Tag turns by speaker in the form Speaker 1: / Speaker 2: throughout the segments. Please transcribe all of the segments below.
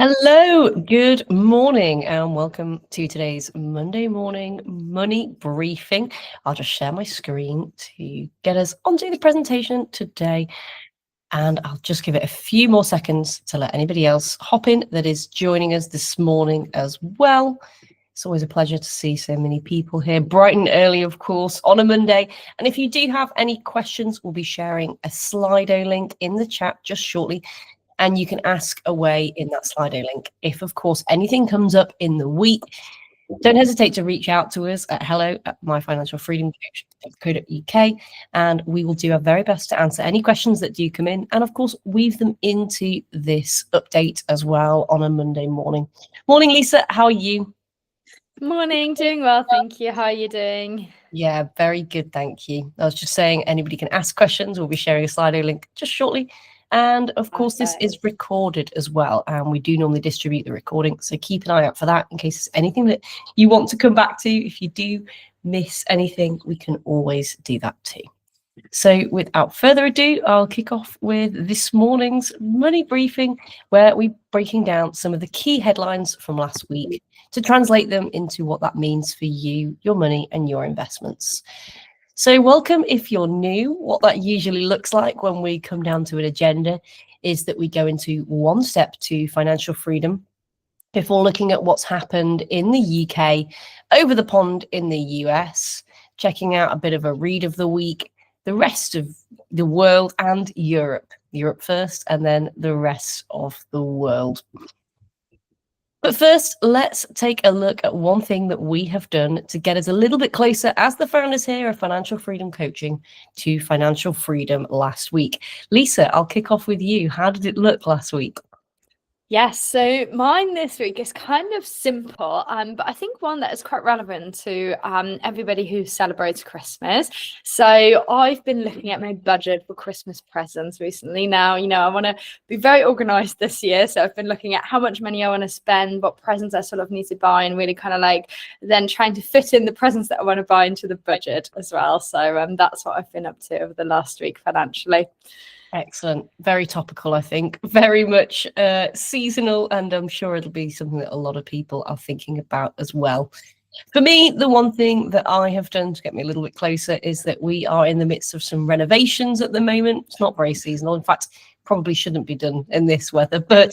Speaker 1: Hello, good morning, and welcome to today's Monday morning money briefing. I'll just share my screen to get us onto the presentation today, and I'll just give it a few more seconds to let anybody else hop in that is joining us this morning as well. It's always a pleasure to see so many people here, bright and early, of course, on a Monday. And if you do have any questions, we'll be sharing a Slido link in the chat just shortly, and you can ask away in that Slido link. If, of course, anything comes up in the week, don't hesitate to reach out to us at hello@myfinancialfreedomcoach.co.uk, and we will do our very best to answer any questions that do come in, and of course weave them into this update as well on a Monday morning. Morning, Lisa, how are you?
Speaker 2: Morning, doing well, thank you. How are you doing?
Speaker 1: Yeah, very good, thank you. I was just saying anybody can ask questions. We'll be sharing a Slido link just shortly. And of course, this is recorded as well. And we do normally distribute the recording. So keep an eye out for that in case there's anything that you want to come back to. If you do miss anything, we can always do that too. So without further ado, I'll kick off with this morning's money briefing, where we're breaking down some of the key headlines from last week to translate them into what that means for you, your money, and your investments. So welcome if you're new. What that usually looks like when we come down to an agenda is that we go into one step to financial freedom before looking at what's happened in the UK, over the pond in the US, checking out a bit of a read of the week, the rest of the world, and Europe. Europe first, and then the rest of the world. But first, let's take a look at one thing that we have done to get us a little bit closer as the founders here of Financial Freedom Coaching to financial freedom last week. Lisa, I'll kick off with you. How did it look last week?
Speaker 2: Yes, so mine this week is kind of simple, but I think one that is quite relevant to everybody who celebrates Christmas. So I've been looking at my budget for Christmas presents recently. Now, I want to be very organized this year. So I've been looking at how much money I want to spend, what presents I sort of need to buy, and really kind of like then trying to fit in the presents that I want to buy into the budget as well. So that's what I've been up to over the last week financially.
Speaker 1: Excellent. Very topical, I think. Very much seasonal, and I'm sure it'll be something that a lot of people are thinking about as well. For me, the one thing that I have done to get me a little bit closer is that we are in the midst of some renovations at the moment. It's not very seasonal. In fact, probably shouldn't be done in this weather, but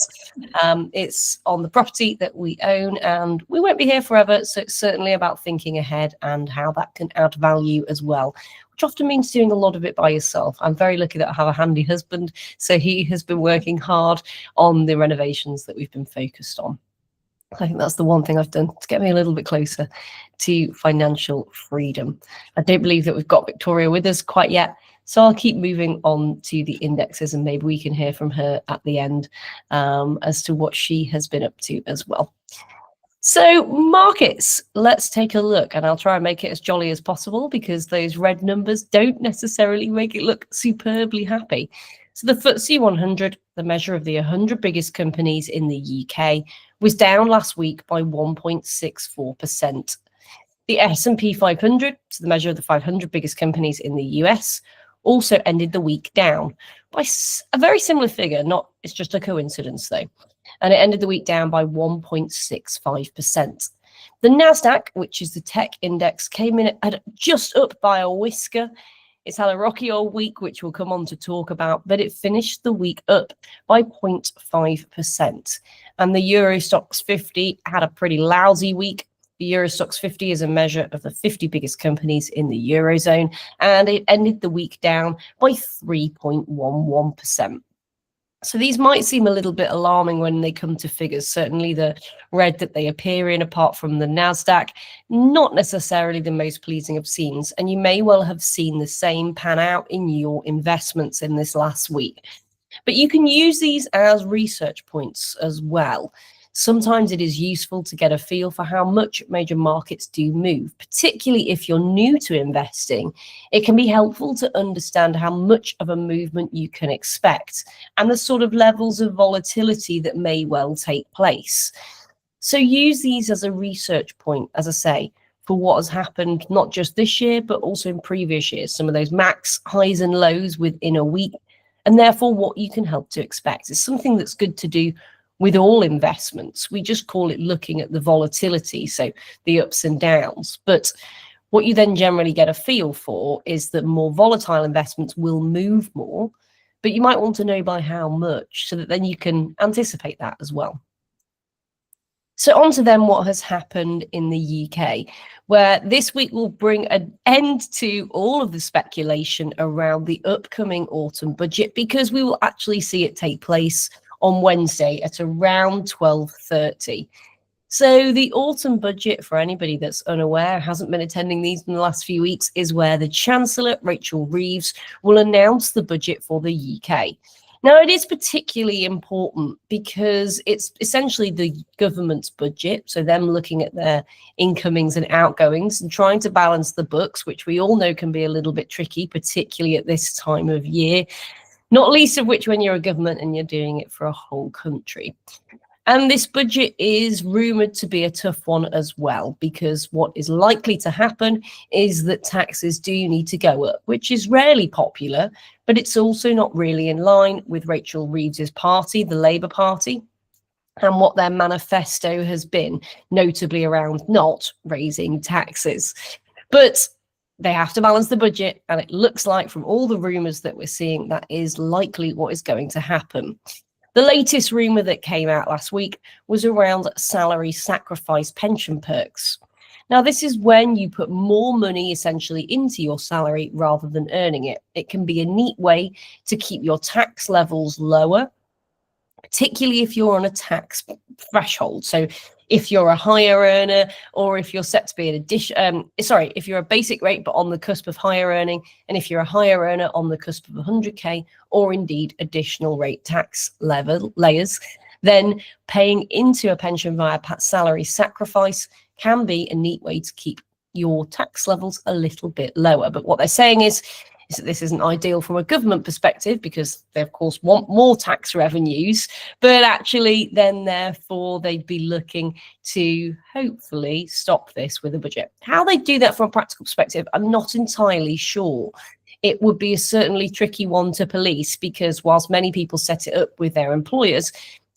Speaker 1: it's on the property that we own, and we won't be here forever. So it's certainly about thinking ahead and how that can add value as well, which often means doing a lot of it by yourself. I'm very lucky that I have a handy husband, so he has been working hard on the renovations that we've been focused on. I think that's the one thing I've done to get me a little bit closer to financial freedom. I don't believe that we've got Victoria with us quite yet, so I'll keep moving on to the indexes, and maybe we can hear from her at the end as to what she has been up to as well. So markets, let's take a look, and I'll try and make it as jolly as possible because those red numbers don't necessarily make it look superbly happy. So the FTSE 100, the measure of the 100 biggest companies in the UK, was down last week by 1.64%. The S&P 500, so the measure of the 500 biggest companies in the US, also ended the week down by a very similar figure. It's just a coincidence though. And it ended the week down by 1.65%. The NASDAQ, which is the tech index, came in at just up by a whisker. It's had a rocky old week, which we'll come on to talk about, but it finished the week up by 0.5%. And the Euro Stoxx 50 had a pretty lousy week. The Euro Stoxx 50 is a measure of the 50 biggest companies in the Eurozone, and it ended the week down by 3.11%. So these might seem a little bit alarming when they come to figures. Certainly the red that they appear in, apart from the NASDAQ, not necessarily the most pleasing of scenes. And you may well have seen the same pan out in your investments in this last week. But you can use these as research points as well. Sometimes it is useful to get a feel for how much major markets do move, particularly if you're new to investing. It can be helpful to understand how much of a movement you can expect and the sort of levels of volatility that may well take place. So use these as a research point, as I say, for what has happened, not just this year, but also in previous years, some of those max highs and lows within a week, and therefore what you can help to expect. It's something that's good to do with all investments. We just call it looking at the volatility, so the ups and downs. But what you then generally get a feel for is that more volatile investments will move more, but you might want to know by how much so that then you can anticipate that as well. So on to then what has happened in the UK, where this week will bring an end to all of the speculation around the upcoming autumn budget, because we will actually see it take place on Wednesday at around 12:30. So the autumn budget, for anybody that's unaware, hasn't been attending these in the last few weeks, is where the Chancellor, Rachel Reeves, will announce the budget for the UK. Now, it is particularly important because it's essentially the government's budget, so them looking at their incomings and outgoings and trying to balance the books, which we all know can be a little bit tricky, particularly at this time of year, not least of which when you're a government and you're doing it for a whole country. And this budget is rumoured to be a tough one as well, because what is likely to happen is that taxes do need to go up, which is rarely popular, but it's also not really in line with Rachel Reeves's party, the Labour Party, and what their manifesto has been, notably around not raising taxes. But they have to balance the budget, and it looks like from all the rumours that we're seeing, that is likely what is going to happen. The latest rumour that came out last week was around salary sacrifice pension perks. Now, this is when you put more money essentially into your salary rather than earning it. It can be a neat way to keep your tax levels lower, particularly if you're on a tax threshold. So if you're a higher earner, or if you're set to be an if you're a basic rate but on the cusp of higher earning, and if you're a higher earner on the cusp of 100k, or indeed additional rate tax layers, then paying into a pension via salary sacrifice can be a neat way to keep your tax levels a little bit lower. But what they're saying is that this isn't ideal from a government perspective, because they of course want more tax revenues, but actually then therefore they'd be looking to hopefully stop this with a budget. How they do that from a practical perspective, I'm not entirely sure. It would be a certainly tricky one to police, because whilst many people set it up with their employers,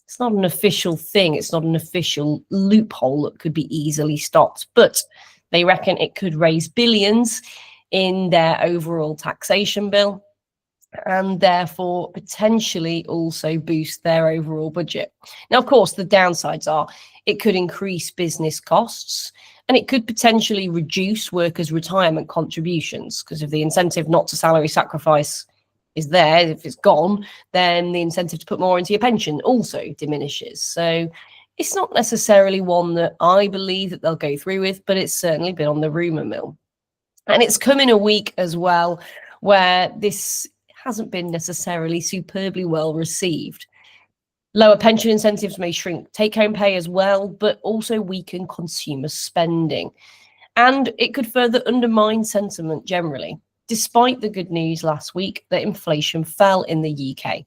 Speaker 1: it's not an official thing. It's not an official loophole that could be easily stopped, but they reckon it could raise billions in their overall taxation bill, and therefore potentially also boost their overall budget. Now, of course, the downsides are it could increase business costs, and it could potentially reduce workers' retirement contributions, because if the incentive not to salary sacrifice is there, if it's gone, then the incentive to put more into your pension also diminishes. So it's not necessarily one that I believe that they'll go through with, but it's certainly been on the rumour mill. And it's come in a week as well where this hasn't been necessarily superbly well received. Lower pension incentives may shrink take-home pay as well, but also weaken consumer spending. And it could further undermine sentiment generally, despite the good news last week that inflation fell in the UK.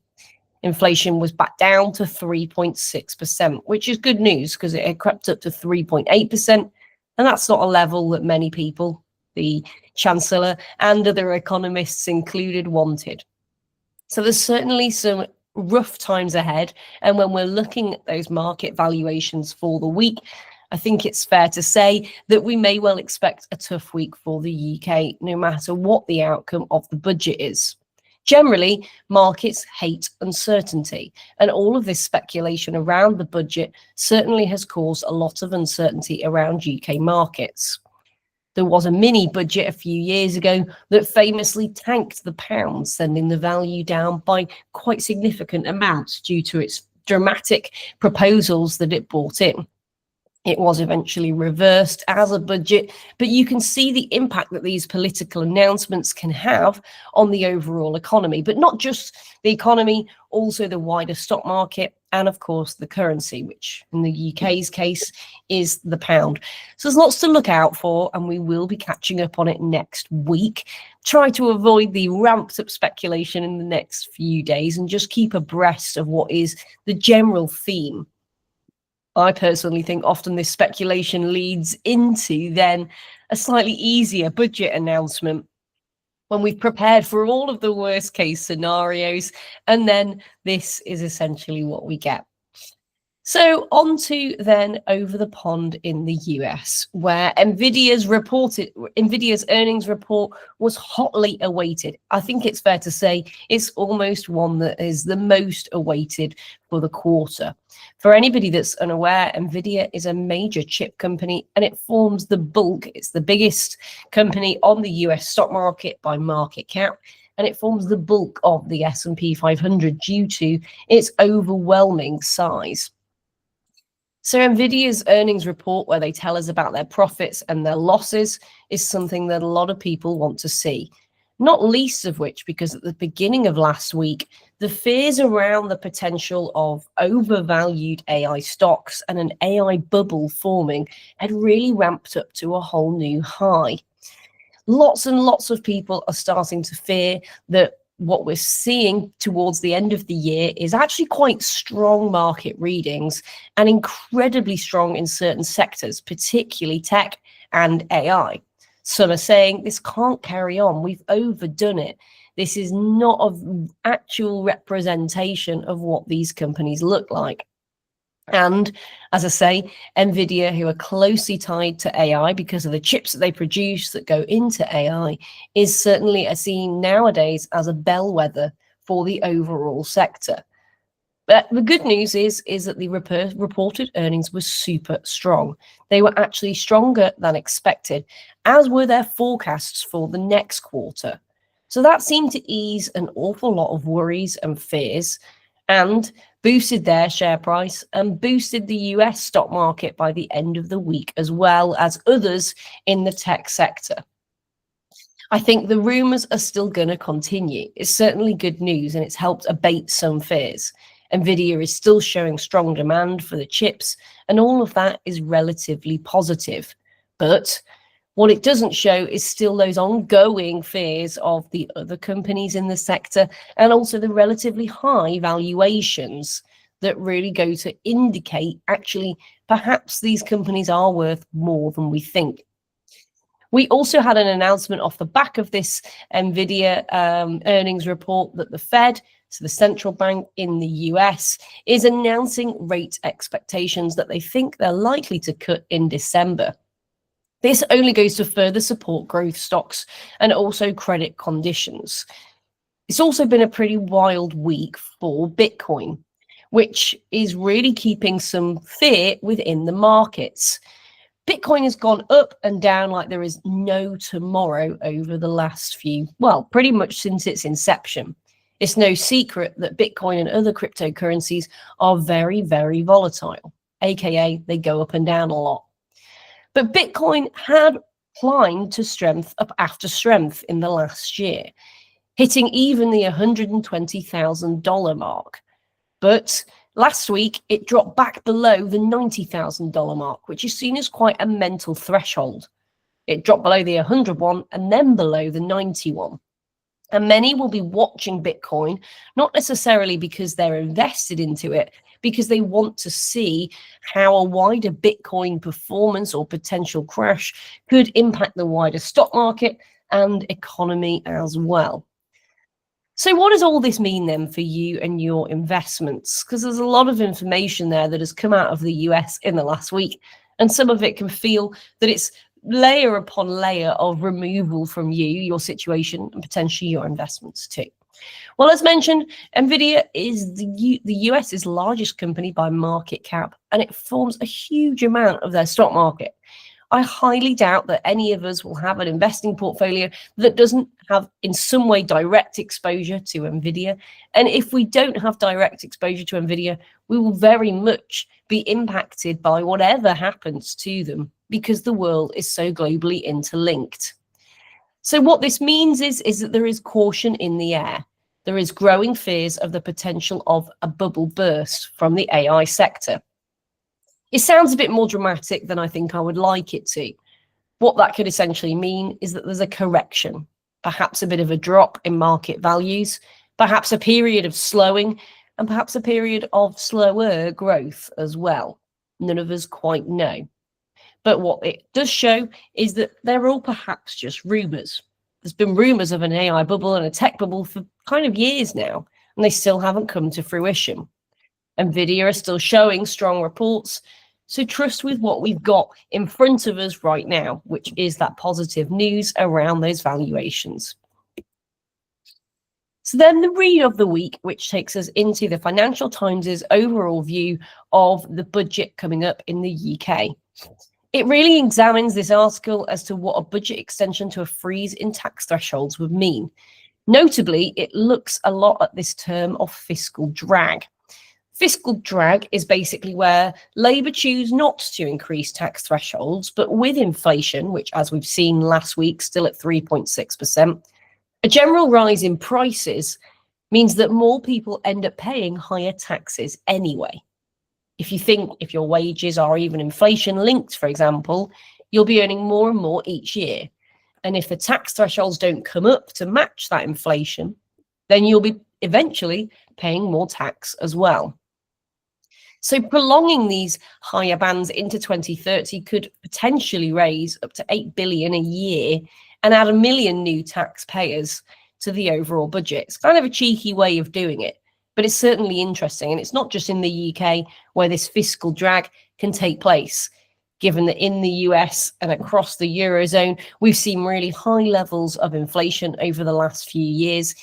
Speaker 1: Inflation was back down to 3.6%, which is good news because it had crept up to 3.8%. And that's not a level that many people, the Chancellor and other economists included, wanted. So there's certainly some rough times ahead. And when we're looking at those market valuations for the week, I think it's fair to say that we may well expect a tough week for the UK, no matter what the outcome of the budget is. Generally, markets hate uncertainty, and all of this speculation around the budget certainly has caused a lot of uncertainty around UK markets. There was a mini budget a few years ago that famously tanked the pound, sending the value down by quite significant amounts due to its dramatic proposals that it brought in. It was eventually reversed as a budget, but you can see the impact that these political announcements can have on the overall economy, but not just the economy, also the wider stock market, and of course the currency, which in the UK's case is the pound. So there's lots to look out for, and we will be catching up on it next week. Try to avoid the ramped up speculation in the next few days and just keep abreast of what is the general theme. I personally think often this speculation leads into then a slightly easier budget announcement when we've prepared for all of the worst case scenarios, and then this is essentially what we get. So on to then over the pond in the US, where Nvidia's earnings report was hotly awaited. I think it's fair to say it's almost one that is the most awaited for the quarter. For anybody that's unaware, Nvidia is a major chip company and it forms the bulk. It's the biggest company on the US stock market by market cap, and it forms the bulk of the S&P 500 due to its overwhelming size. So Nvidia's earnings report, where they tell us about their profits and their losses, is something that a lot of people want to see. Not least of which because at the beginning of last week, the fears around the potential of overvalued AI stocks and an AI bubble forming had really ramped up to a whole new high. Lots and lots of people are starting to fear that what we're seeing towards the end of the year is actually quite strong market readings and incredibly strong in certain sectors, particularly tech and AI. Some are saying this can't carry on. We've overdone it. This is not an actual representation of what these companies look like. And as I say, Nvidia, who are closely tied to AI because of the chips that they produce that go into AI, is certainly seen nowadays as a bellwether for the overall sector. But the good news is that the reported earnings were super strong. They were actually stronger than expected, as were their forecasts for the next quarter. So that seemed to ease an awful lot of worries and fears, and boosted their share price and boosted the US stock market by the end of the week, as well as others in the tech sector. I think the rumors are still going to continue. It's certainly good news and it's helped abate some fears. Nvidia is still showing strong demand for the chips, and all of that is relatively positive. But what it doesn't show is still those ongoing fears of the other companies in the sector and also the relatively high valuations that really go to indicate actually perhaps these companies are worth more than we think. We also had an announcement off the back of this Nvidia earnings report that the Fed, so the central bank in the US, is announcing rate expectations that they think they're likely to cut in December. This only goes to further support growth stocks and also credit conditions. It's also been a pretty wild week for Bitcoin, which is really keeping some fear within the markets. Bitcoin has gone up and down like there is no tomorrow over the last pretty much since its inception. It's no secret that Bitcoin and other cryptocurrencies are very, very volatile, aka they go up and down a lot. But Bitcoin had climbed to strength up after strength in the last year, hitting even the $120,000 mark. But last week, it dropped back below the $90,000 mark, which is seen as quite a mental threshold. It dropped below the 101 and then below the 91. And many will be watching Bitcoin, not necessarily because they're invested into it, because they want to see how a wider Bitcoin performance or potential crash could impact the wider stock market and economy as well. So what does all this mean then for you and your investments? Because there's a lot of information there that has come out of the US in the last week, and some of it can feel that it's layer upon layer of removal from you, your situation, and potentially your investments too. Well, as mentioned, Nvidia is the US's largest company by market cap, and it forms a huge amount of their stock market. I highly doubt that any of us will have an investing portfolio that doesn't have in some way direct exposure to Nvidia. And if we don't have direct exposure to Nvidia, we will very much be impacted by whatever happens to them because the world is so globally interlinked. So what this means is that there is caution in the air. There is growing fears of the potential of a bubble burst from the AI sector. It sounds a bit more dramatic than I think I would like it to. What that could essentially mean is that there's a correction, perhaps a bit of a drop in market values, perhaps a period of slowing, and perhaps a period of slower growth as well. None of us quite know. But what it does show is that they're all perhaps just rumors. There's been rumors of an AI bubble and a tech bubble for kind of years now, and they still haven't come to fruition. Nvidia are still showing strong reports. So trust with what we've got in front of us right now, which is that positive news around those valuations. So then the read of the week, which takes us into the Financial Times' overall view of the budget coming up in the UK. It really examines this article as to what a budget extension to a freeze in tax thresholds would mean. Notably, it looks a lot at this term of fiscal drag. Fiscal drag is basically where Labour choose not to increase tax thresholds, but with inflation, which as we've seen last week, still at 3.6%, a general rise in prices means that more people end up paying higher taxes anyway. If you think if your wages are even inflation linked, for example, you'll be earning more and more each year. And if the tax thresholds don't come up to match that inflation, then you'll be eventually paying more tax as well. So prolonging these higher bands into 2030 could potentially raise up to 8 billion a year and add 1 million new taxpayers to the overall budget. It's kind of a cheeky way of doing it, but it's certainly interesting. And it's not just in the UK where this fiscal drag can take place, given that in the US and across the Eurozone, we've seen really high levels of inflation over the last few years.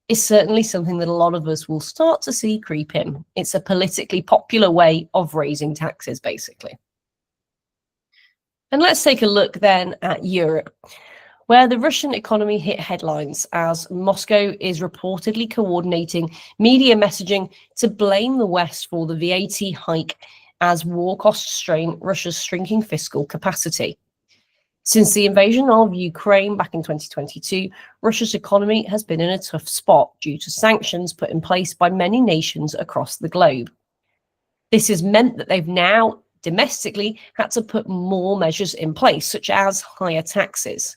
Speaker 1: Is certainly something that a lot of us will start to see creep in. It's a politically popular way of raising taxes, basically. And let's take a look then at Europe, where the Russian economy hit headlines as Moscow is reportedly coordinating media messaging to blame the West for the VAT hike as war costs strain Russia's shrinking fiscal capacity. Since the invasion of Ukraine back in 2022, Russia's economy has been in a tough spot due to sanctions put in place by many nations across the globe. This has meant that they've now domestically had to put more measures in place, such as higher taxes.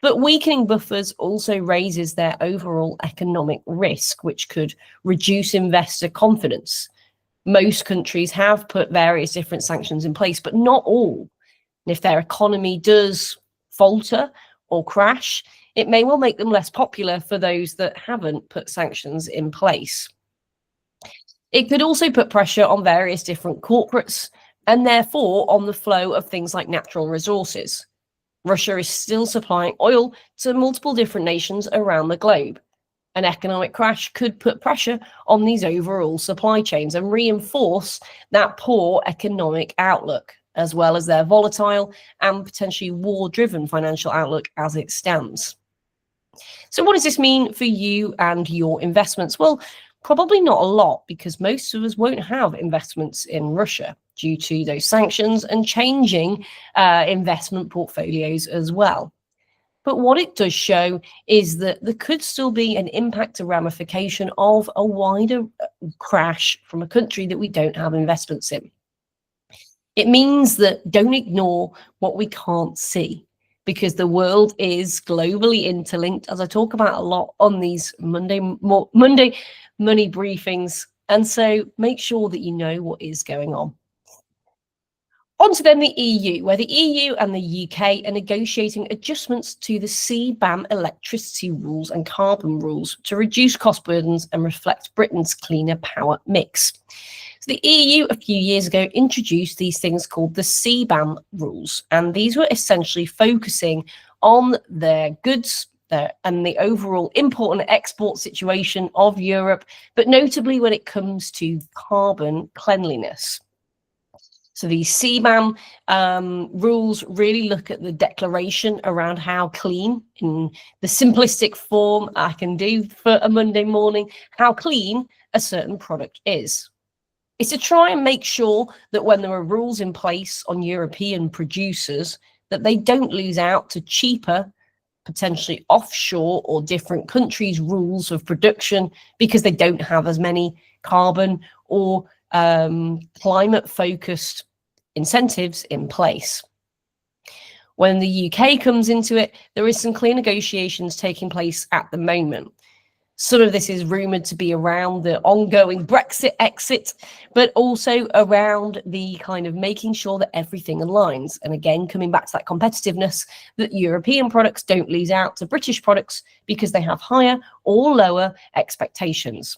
Speaker 1: But weakening buffers also raises their overall economic risk, which could reduce investor confidence. Most countries have put various different sanctions in place, but not all. And if their economy does falter or crash, it may well make them less popular for those that haven't put sanctions in place. It could also put pressure on various different corporates and therefore on the flow of things like natural resources. Russia is still supplying oil to multiple different nations around the globe. An economic crash could put pressure on these overall supply chains and reinforce that poor economic outlook, as well as their volatile and potentially war-driven financial outlook as it stands. So what does this mean for you and your investments? Well, probably not a lot, because most of us won't have investments in Russia due to those sanctions and changing investment portfolios as well. But what it does show is that there could still be an impact or ramification of a wider crash from a country that we don't have investments in. It means that don't ignore what we can't see, because the world is globally interlinked, as I talk about a lot on these Monday money briefings. And so make sure that you know what is going on. On to then the EU, where the EU and the UK are negotiating adjustments to the CBAM electricity rules and carbon rules to reduce cost burdens and reflect Britain's cleaner power mix. So the EU a few years ago introduced these things called the CBAM rules, and these were essentially focusing on their goods and the overall import and export situation of Europe, but notably when it comes to carbon cleanliness. So these CBAM rules really look at the declaration around how clean, in the simplistic form I can do for a Monday morning, how clean a certain product is. It's to try and make sure that when there are rules in place on European producers, that they don't lose out to cheaper, potentially offshore or different countries' rules of production because they don't have as many carbon or climate-focused incentives in place. When the UK comes into it, there is some clear negotiations taking place at the moment. Some of this is rumoured to be around the ongoing Brexit exit, but also around the kind of making sure that everything aligns. And again, coming back to that competitiveness, that European products don't lose out to British products because they have higher or lower expectations.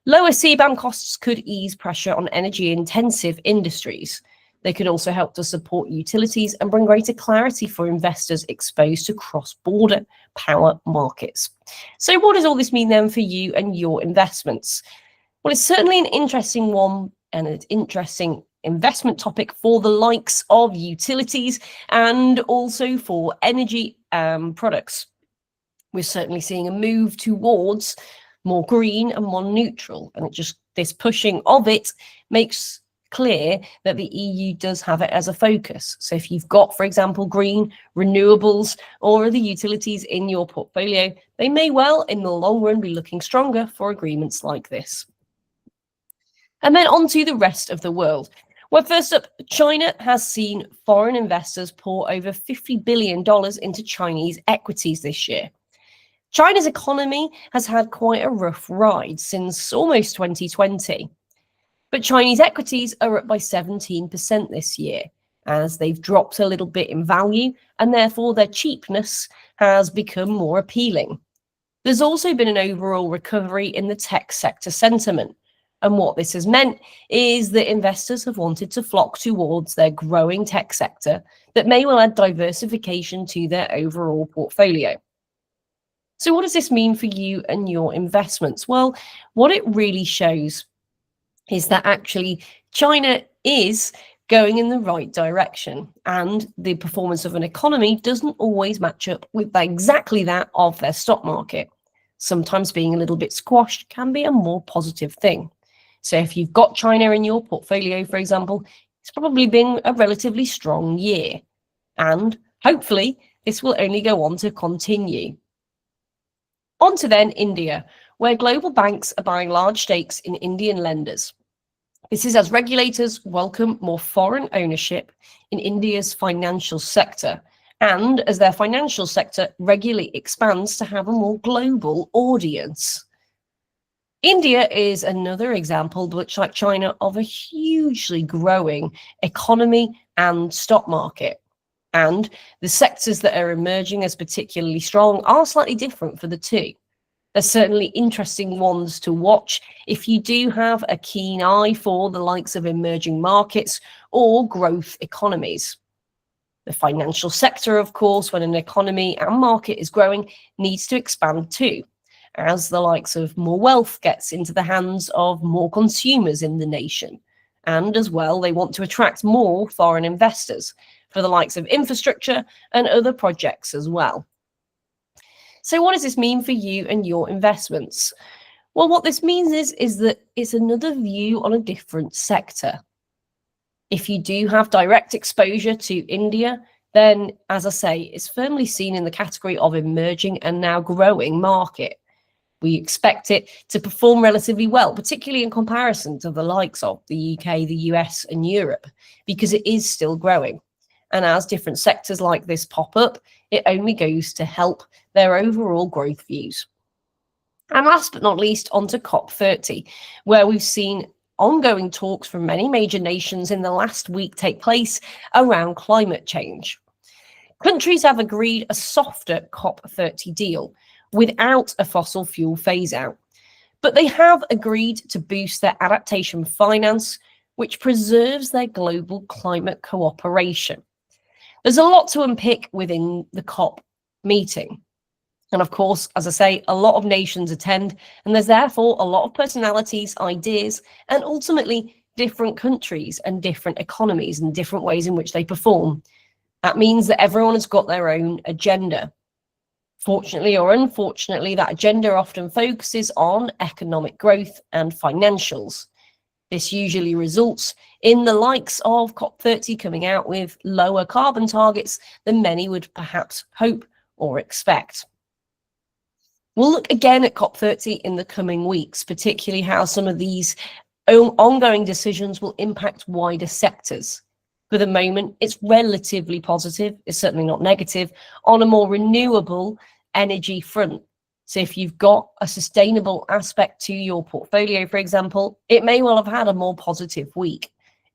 Speaker 1: Lower CBAM costs could ease pressure on energy-intensive industries. They could also help to support utilities and bring greater clarity for investors exposed to cross-border power markets. So what does all this mean then for you and your investments? Well, it's certainly an interesting one and an interesting investment topic for the likes of utilities and also for energy products. We're certainly seeing a move towards more green and more neutral, and this pushing of it makes clear that the EU does have it as a focus. So if you've got, for example, green, renewables, or other utilities in your portfolio, they may well, in the long run, be looking stronger for agreements like this. And then on to the rest of the world. Well, first up, China has seen foreign investors pour over $50 billion into Chinese equities this year. China's economy has had quite a rough ride since almost 2020. But Chinese equities are up by 17% this year, as they've dropped a little bit in value, and therefore their cheapness has become more appealing. There's also been an overall recovery in the tech sector sentiment. And what this has meant is that investors have wanted to flock towards their growing tech sector that may well add diversification to their overall portfolio. So what does this mean for you and your investments? Well, what it really shows is that actually China is going in the right direction, and the performance of an economy doesn't always match up with exactly that of their stock market. Sometimes being a little bit squashed can be a more positive thing. So if you've got China in your portfolio, for example, it's probably been a relatively strong year. And hopefully this will only go on to continue. On to then India, where global banks are buying large stakes in Indian lenders. This is as regulators welcome more foreign ownership in India's financial sector, and as their financial sector regularly expands to have a more global audience. India is another example, much like China, of a hugely growing economy and stock market. And the sectors that are emerging as particularly strong are slightly different for the two. There's certainly interesting ones to watch if you do have a keen eye for the likes of emerging markets or growth economies. The financial sector, of course, when an economy and market is growing, needs to expand too, as the likes of more wealth gets into the hands of more consumers in the nation. And as well, they want to attract more foreign investors for the likes of infrastructure and other projects as well. So what does this mean for you and your investments? Well, what this means is that it's another view on a different sector. If you do have direct exposure to India, then, as I say, it's firmly seen in the category of emerging and now growing market. We expect it to perform relatively well, particularly in comparison to the likes of the UK, the US, and Europe, because it is still growing. And as different sectors like this pop up, it only goes to help their overall growth views. And last but not least, on to COP30, where we've seen ongoing talks from many major nations in the last week take place around climate change. Countries have agreed a softer COP30 deal without a fossil fuel phase out, but they have agreed to boost their adaptation finance, which preserves their global climate cooperation. There's a lot to unpick within the COP meeting. And of course, as I say, a lot of nations attend, and there's therefore a lot of personalities, ideas, and ultimately different countries and different economies and different ways in which they perform. That means that everyone has got their own agenda. Fortunately or unfortunately, that agenda often focuses on economic growth and financials. This usually results in the likes of COP30 coming out with lower carbon targets than many would perhaps hope or expect. We'll look again at COP30 in the coming weeks, particularly how some of these ongoing decisions will impact wider sectors. For the moment, it's relatively positive, it's certainly not negative, on a more renewable energy front. So if you've got a sustainable aspect to your portfolio, for example, it may well have had a more positive week.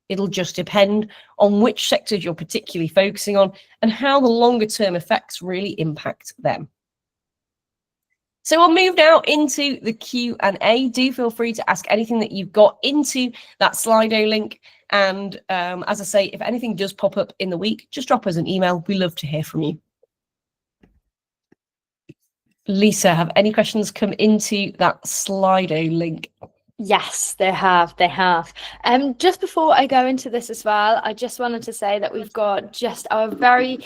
Speaker 1: It'll just depend on which sectors you're particularly focusing on and how the longer term effects really impact them. So we'll move now into the Q&A. Do feel free to ask anything that you've got into that Slido link. And as I say, if anything does pop up in the week, just drop us an email. We love to hear from you. Lisa, have any questions come into that Slido link?
Speaker 2: Yes, they have. They have. Just before I go into this as well, I just wanted to say that we've got just our very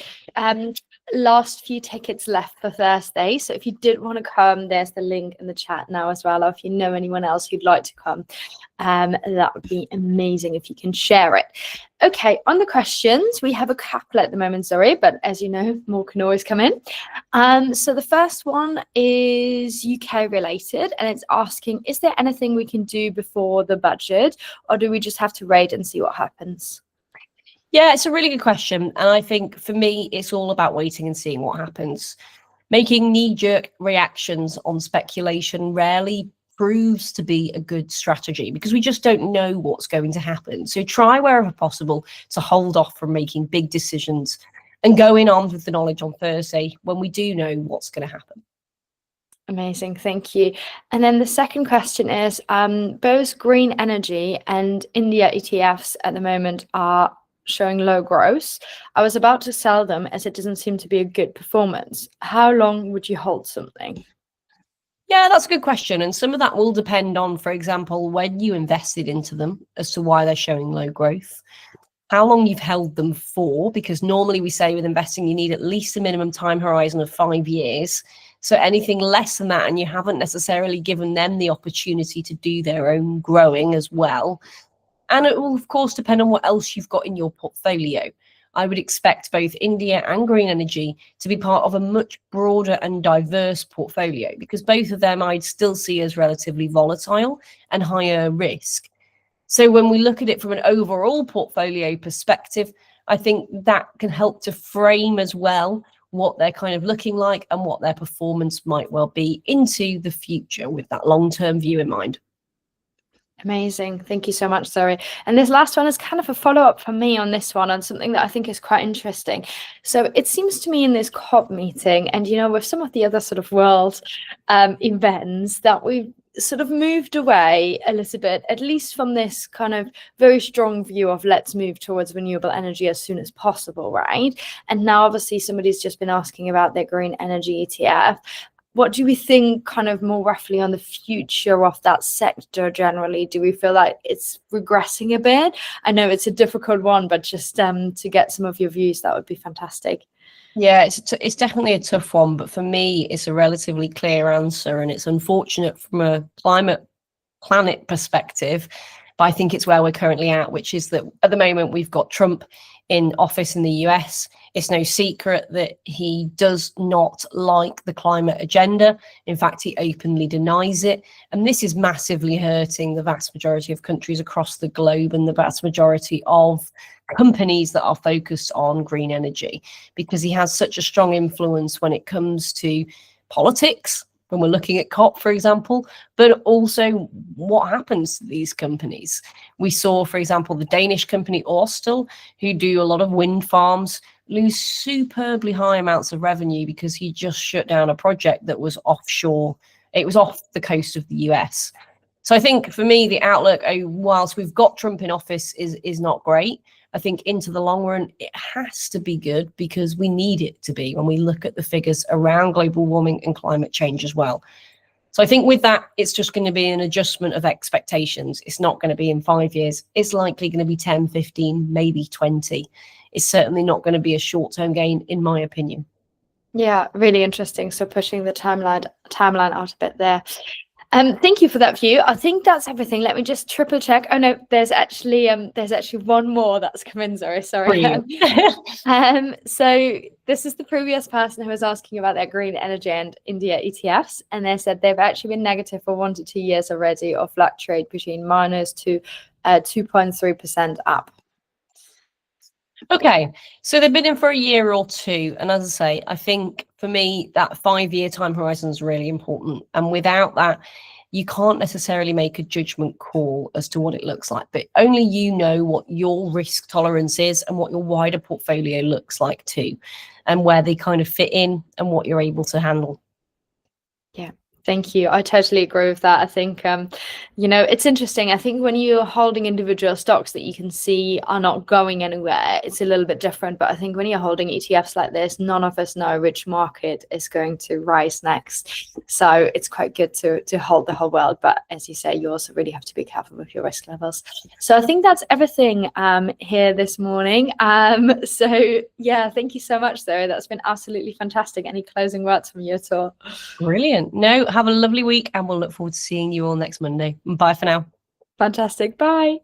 Speaker 2: last few tickets left for Thursday. So if you did want to come, there's the link in the chat now as well. Or if you know anyone else who'd like to come, that would be amazing if you can share it. Okay, on the questions, we have a couple at the moment, sorry, but as you know, more can always come in. So the first one is UK related, and it's asking, is there anything we can do before the budget, or do we just have to wait and see what happens?
Speaker 1: Yeah, it's a really good question. And I think for me, it's all about waiting and seeing what happens. Making knee-jerk reactions on speculation rarely proves to be a good strategy because we just don't know what's going to happen. So try wherever possible to hold off from making big decisions and go in armed with the knowledge on Thursday when we do know what's going to happen.
Speaker 2: Amazing, thank you. And then the second question is, both green energy and India ETFs at the moment are showing low growth. I was about to sell them as it doesn't seem to be a good performance. How long would you hold something?
Speaker 1: Yeah, that's a good question. And some of that will depend on, for example, when you invested into them as to why they're showing low growth, how long you've held them for, because normally we say with investing, you need at least a minimum time horizon of 5 years. So anything less than that, and you haven't necessarily given them the opportunity to do their own growing as well. And it will, of course, depend on what else you've got in your portfolio. I would expect both India and green energy to be part of a much broader and diverse portfolio because both of them I'd still see as relatively volatile and higher risk. So when we look at it from an overall portfolio perspective, I think that can help to frame as well what they're kind of looking like and what their performance might well be into the future with that long-term view in mind.
Speaker 2: Amazing. Thank you so much, Zoe. And this last one is kind of a follow-up from me on this one, on something that I think is quite interesting. So it seems to me in this COP meeting, and, you know, with some of the other sort of world events, that we've sort of moved away a little bit, at least from this kind of very strong view of let's move towards renewable energy as soon as possible, right? And now obviously somebody's just been asking about their green energy ETF. What do we think kind of more roughly on the future of that sector generally? Do we feel like it's regressing a bit? I know it's a difficult one, but just to get some of your views, that would be fantastic.
Speaker 1: Yeah, it's definitely a tough one, but for me, it's a relatively clear answer, and it's unfortunate from a planet perspective, but I think it's where we're currently at, which is that at the moment we've got Trump in office in the US. It's no secret that he does not like the climate agenda. In fact, he openly denies it. And this is massively hurting the vast majority of countries across the globe and the vast majority of companies that are focused on green energy, because he has such a strong influence when it comes to politics, when we're looking at COP, for example, but also what happens to these companies. We saw, for example, the Danish company Ørsted, who do a lot of wind farms, lose superbly high amounts of revenue because he just shut down a project that was offshore. It was off the coast of the US. So I think for me, the outlook, whilst we've got Trump in office, is not great. I think into the long run, it has to be good because we need it to be when we look at the figures around global warming and climate change as well. So I think with that, it's just going to be an adjustment of expectations. It's not going to be in 5 years. It's likely going to be 10, 15, maybe 20. It's certainly not going to be a short-term gain, in my opinion.
Speaker 2: Yeah, really interesting. So pushing the timeline out a bit there. Thank you for that view. I think that's everything. Let me just triple check. Oh no, there's actually one more that's come in. Sorry. So this is the previous person who was asking about their green energy and India ETFs, and they said they've actually been negative for 1 to 2 years already, or fluctuate between minus to 2.3% up.
Speaker 1: Okay, so they've been in for a year or two. And as I say, I think for me, that 5-year time horizon is really important. And without that, you can't necessarily make a judgment call as to what it looks like. But only you know what your risk tolerance is and what your wider portfolio looks like too, and where they kind of fit in and what you're able to handle.
Speaker 2: Yeah. Thank you. I totally agree with that. I think, it's interesting. I think when you're holding individual stocks that you can see are not going anywhere, it's a little bit different. But I think when you're holding ETFs like this, none of us know which market is going to rise next. So it's quite good to hold the whole world. But as you say, you also really have to be careful with your risk levels. So I think that's everything here this morning. So yeah, thank you so much, Zoe. That's been absolutely fantastic. Any closing words from you at all?
Speaker 1: Brilliant. No, have a lovely week, and we'll look forward to seeing you all next Monday. Bye for now.
Speaker 2: Fantastic. Bye.